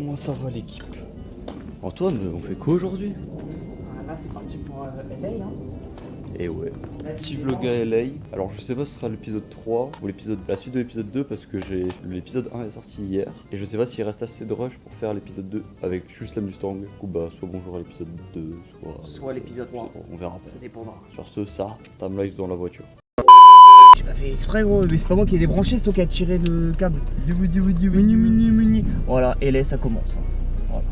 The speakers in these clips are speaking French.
Comment ça va l'équipe? Antoine, on fait quoi aujourd'hui? Là c'est parti pour LA hein. Et ouais, petit vlog à LA. Alors je sais pas si ce sera l'épisode 3 ou la suite de l'épisode 2 parce que l'épisode 1 est sorti hier. Et je sais pas s'il reste assez de rush pour faire l'épisode 2 avec juste la Mustang. Ou bah soit bonjour à l'épisode 2, soit l'épisode 3. On verra. Ça dépendra. Sur ce, ça, time live dans la voiture. J'ai pas fait exprès gros, mais c'est pas moi qui ai débranché, c'est toi qui a tiré le câble. Voilà, LA ça commence. Hein. Voilà.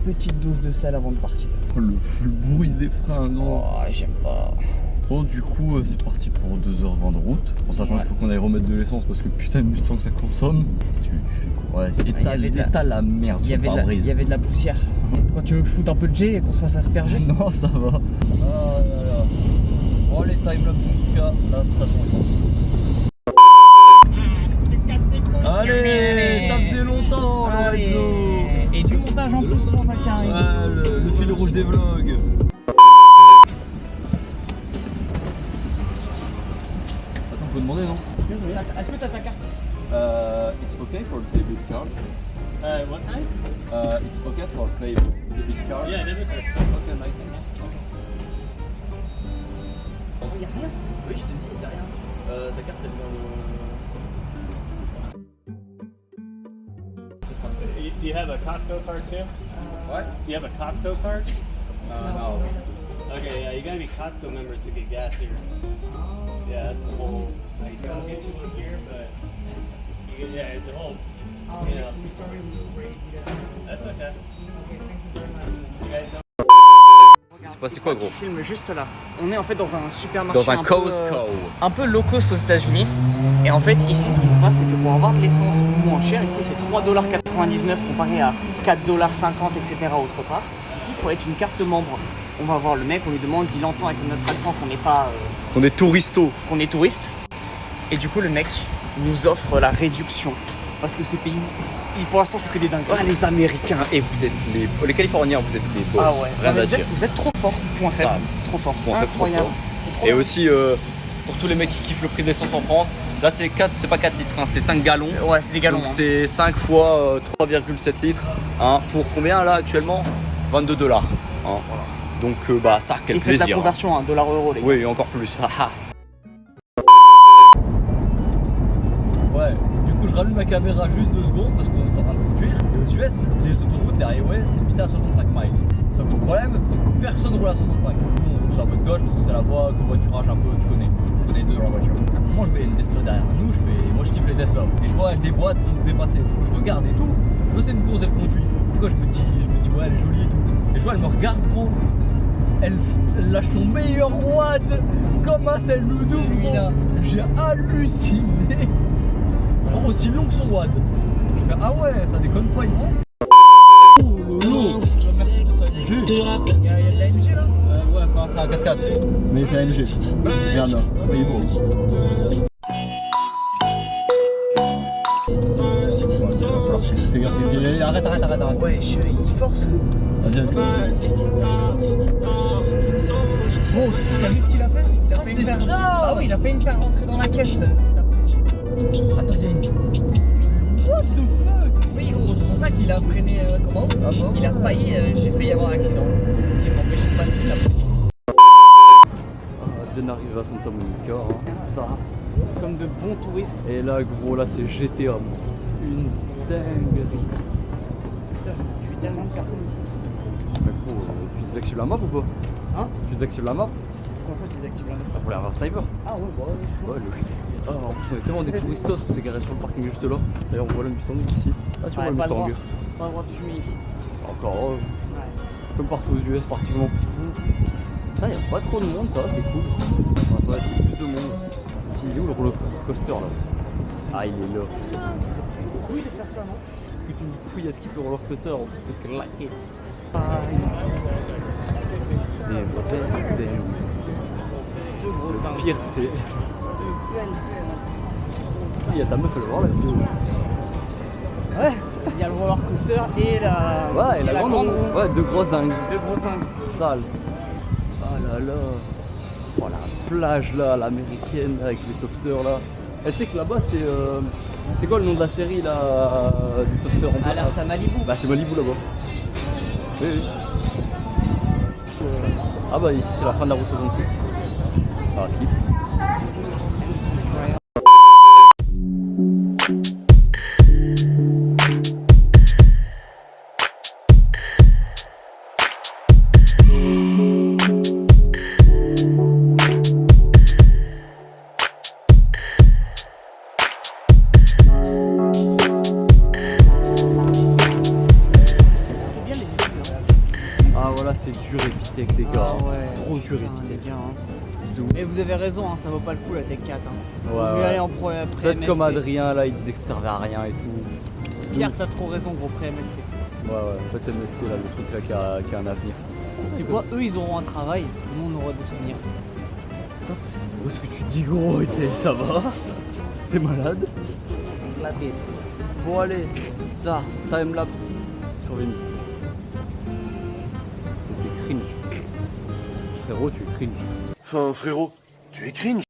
Petite dose de sel avant de partir. Oh, le bruit des freins, non. Oh, j'aime pas. Bon, du coup, c'est parti pour 2h20 de route. En sachant qu'il faut qu'on aille remettre de l'essence parce que putain de Mustang ça consomme. Tu fais quoi? Ouais, étale la merde. Il y avait de la poussière. Quand tu veux que je foute un peu de jet et qu'on se fasse asperger? Non, ça va. Ah là là. Bon, allez, timelapse jusqu'à la station essence. Allez, ça faisait longtemps, Lorenzo. Et du montage en plus pour ça qui arrive. Ouais, le fil rouge des vlogs. Attends, on peut demander, non? Est-ce que t'as ta carte? It's okay for debit card. What kind? It's okay for pay debit card. Yeah, debit card. Okay, nice. Y'a rien. Oui, je t'ai dit, y'a rien. Ta carte, elle est dans le... Do you have a Costco card too? What? Do you have a Costco card? No. Okay, yeah, you gotta be Costco members to get gas here. Yeah, that's the whole. I can get you one here, but you get, yeah, it's the whole. You know. Sorry, we were waiting to get That's okay. Okay, thank you very much. You guys don't. C'est passé quoi, gros? Filme juste là. On est en fait dans un supermarché. Dans un Costco. Un peu low cost aux États-Unis. Et en fait, ici, ce qui se passe, c'est que pour avoir de l'essence moins chère, ici c'est 3,99$ comparé à 4,50$, etc. autre part. Ici, il faut être une carte membre. On va voir le mec, on lui demande, il entend avec notre accent qu'on n'est pas. On est touristos. Qu'on est touriste. Et du coup, le mec nous offre la réduction. Parce que ce pays, pour l'instant, c'est que des dingues. Ah, les Américains, et vous êtes les Californiens, vous êtes des boss. Ah ouais, rien à dire. Vous êtes trop fort. Point faible. Trop fort. Point faible, Incroyable. trop fort. C'est trop Et bien. aussi, pour tous les mecs qui kiffent le prix de l'essence en France, là c'est pas 4 litres, hein, c'est 5 gallons. Ouais, c'est des gallons. Donc hein. c'est 5 fois 3,7 litres. Hein, pour combien là actuellement? 22$. Hein. Voilà. Donc bah ça, quel Et faites plaisir. la conversion, hein, $-euro les gars. Oui, encore plus. Ouais, du coup je rallume ma caméra juste 2 secondes parce qu'on est en train de conduire. Et aux US, les autoroutes, les highways, c'est limité à 65 miles. Sauf que le problème, c'est que personne roule à 65. Nous, on roule sur la voie de gauche parce que c'est la voie covoiturage un peu, tu connais les deux dans la voiture. Moi je voyais une Tesla derrière nous, moi je kiffe les Tesla. Et je vois elle déboîte pour nous dépasser. Donc je regarde et tout, je sais une course elle conduit. Du coup je me dis ouais elle est jolie et tout. Et je vois elle me regarde gros. Elle lâche son meilleur watt comme un celle nous ouvre. J'ai halluciné. Aussi long que son WAD. Je fais, ah ouais, ça déconne pas ici. Oh lolo. Il y a de la MG là ouais, enfin, c'est un 4x4, mais c'est un MG. Regarde là, il est beau. Fais gaffe, arrête. Ouais, il force. Vas-y. Bon, t'as vu ce qu'il a fait? Il a fait une paire. Ah oui, il a fait une paire rentrer dans la caisse. C'est abruti. Attends, il y a une... What the fuck? Oui, gros, c'est pour ça qu'il a freiné comme un ouf. Ah bon? Il a failli, j'ai failli avoir un accident. Ce qui m'empêchait de passer cet abruti. Bien arrivé à Santa Monica, hein. Ça. Comme de bons touristes. Et là, gros, là c'est GTA. Une dinguerie. Je suis tellement de personnes ici. Mais gros, tu désactives la map ou pas? Hein? Tu désactives la map? Comment ça tu désactives la map? Pour aller avoir un sniper. Ah ouais, bah ouais. Ouais, logique. Ah, en plus, on est tellement des touristos pour s'est garé sur le parking juste là. D'ailleurs, on voit la Mustang ici. Ah, tu vois la Pas le droit. Mustang. Pas le droit de fumer ici. Encore, Ouais. comme partout aux US, particulièrement. Ça, y'a pas trop de monde, ça, c'est cool. On va rester plus de monde. Il est où le roller coaster là? Ah, il est là. C'est couille de faire ça, non? Que tu me dis couille à skip le roller coaster, en plus c'est claqué. Le pire, c'est. Il y a ta meuf, elle va voir la vidéo. Ouais, il y a le roller coaster et la. Ouais, et la grande. Ouais, deux grosses dingues. Deux grosses dingues. Sale. Ah là là. Oh la plage là, l'américaine là, avec les sauveteurs là. Et tu sais que là-bas, c'est quoi le nom de la série là des sauveteurs en Alerte à Malibu. Bah, c'est Malibu là-bas. Oui, oui. Ah, bah, ici, c'est la fin de la route 66. Ah, skip. Ah voilà, c'est dur et Tech les gars. Ah ouais, Trop dur et putain, les Tech. gars. Et vous avez raison, hein, ça vaut pas le coup la Tech 4. Hein. Faut Ouais, mieux ouais. aller en Faites comme pré-MSC. Adrien là, il disait que ça servait à rien et tout. Pierre, t'as trop raison, gros pré-MSC. Ouais, ouais, faites MSC là, le truc là qui a un avenir. Tu sais quoi, eux ils auront un travail, nous on aura des souvenirs. Où est-ce que tu dis gros et ça va? T'es malade? La bête. Bon allez, ça, timelapse sur Veni. C'était cringe. Frérot, tu es cringe. Enfin, frérot, tu es cringe.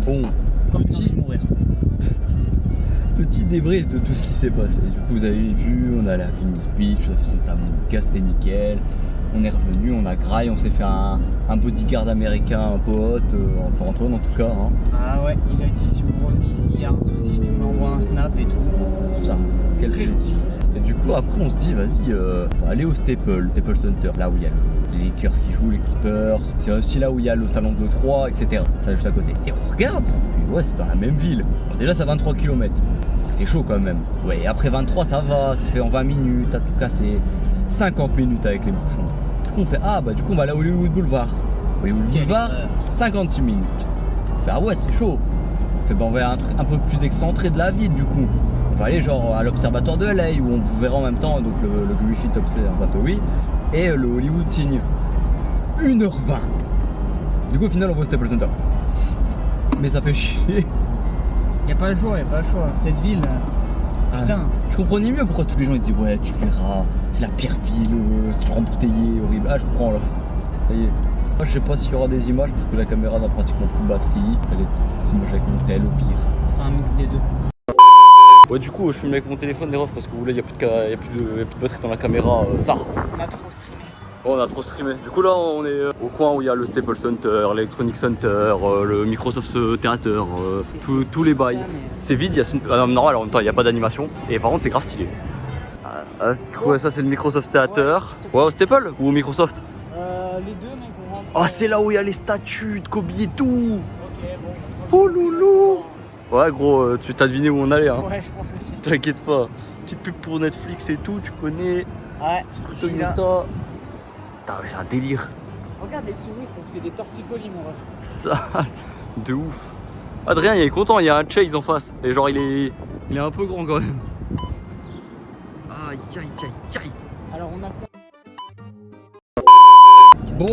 Bon, petit débrief de tout ce qui s'est passé. Du coup, vous avez vu, on est allé à Venice Beach, on a fait Santa Monica, c'était nickel. On est revenu, on a graille, on s'est fait un bodyguard américain, un pote, enfin Antoine en tout cas. Hein. Ah ouais, il a dit si vous revenez ici, il y a un souci, tu m'envoies un snap et tout. Ça, quel Très plaisir. gentil. Et du coup, après, on se dit, vas-y, on va aller au Staples Center, là où il y a les Lakers qui jouent, les Clippers. C'est aussi là où il y a le salon de l'E3, etc. Ça, juste à côté. Et on regarde, on fait, ouais, c'est dans la même ville. Bon, déjà, c'est à 23 km. C'est chaud quand même. Ouais, et après 23, ça va, ça se fait en 20 minutes, à tout casser. 50 minutes avec les bouchons. Du coup, on fait, ah, bah, du coup, on va aller à Hollywood Boulevard. Hollywood Quelle Boulevard, erreur. 56 minutes. On fait, ah ouais, c'est chaud. On fait, bah, on va aller à un truc un peu plus excentré de la ville, du coup. On va aller genre à l'observatoire de LA où on verra en même temps donc le Griffith Observatory et le Hollywood Sign. 1h20. Du coup au final on va au Staples Center. Mais ça fait chier. Y a pas le choix, Cette ville, putain. Je comprenais mieux pourquoi tous les gens ils disaient ouais tu verras, c'est la pire ville, c'est toujours embouteillé, horrible. Ah je comprends là. Ça y est. Moi je sais pas s'il y aura des images parce que la caméra n'a pratiquement plus de batterie. Il y a des images avec mon tel au pire. C'est un mix des deux. Ouais du coup je filme avec mon téléphone les refs parce que vous voulez il y a plus de batterie dans la caméra ça. On a trop streamé. Oh, on a trop streamé. Du coup là on est au coin où il y a le Staples Center, l'Electronic Center, le Microsoft Theater, tous les bails. C'est vide, il y a normal en même temps il n'y a pas d'animation et par contre c'est grave stylé. Du coup ouais, ça c'est le Microsoft Theater. Ouais au Staples ou au Microsoft? Les deux mec on rentre. Oh c'est là où il y a les statues de Kobe et tout. Ok bon. Oh loulou. Ouais gros tu t'as deviné où on allait hein. Ouais je pense aussi. T'inquiète pas. Petite pub pour Netflix et tout, tu connais. Ouais. ici, là. Putain ouais, c'est un délire. Regarde les touristes, on se fait des torticolis mon ref. Ça, de ouf. Adrien il est content, il y a un Chase en face. Et genre il est un peu grand quand même. Aïe aïe aïe aïe. Alors on a quoi? Bon,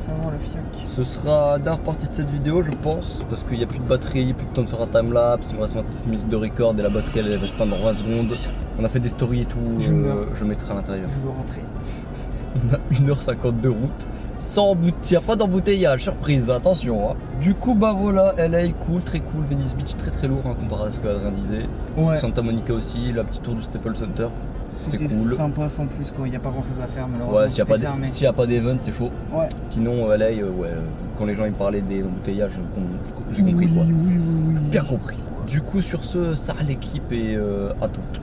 Vraiment le fiac. ce sera la dernière partie de cette vidéo je pense. Parce qu'il n'y a plus de batterie, plus de temps de faire un timelapse. Il me reste 29 minutes de record et la batterie elle va s'éteindre dans 20 secondes. On a fait des stories et tout, Je meurs. je mettrai à l'intérieur. Je veux rentrer. On a 1h50 de route. Sans il n'y a pas d'embouteillage, surprise, attention. Hein. Du coup, bah voilà, LA cool, très cool. Venice Beach très très lourd hein, comparé à ce qu'Adrien disait. Ouais. Santa Monica aussi, la petite tour du Staples Center. C'était cool. Sympa sans plus quoi, il n'y a pas grand chose à faire malheureusement. Ouais, s'il tout est fermé. n'y a pas d'event, c'est chaud. Ouais. Sinon, LA, quand les gens ils me parlaient des embouteillages, j'ai compris quoi. Oui. Bien compris. Du coup, sur ce, ça l'équipe et à toutes.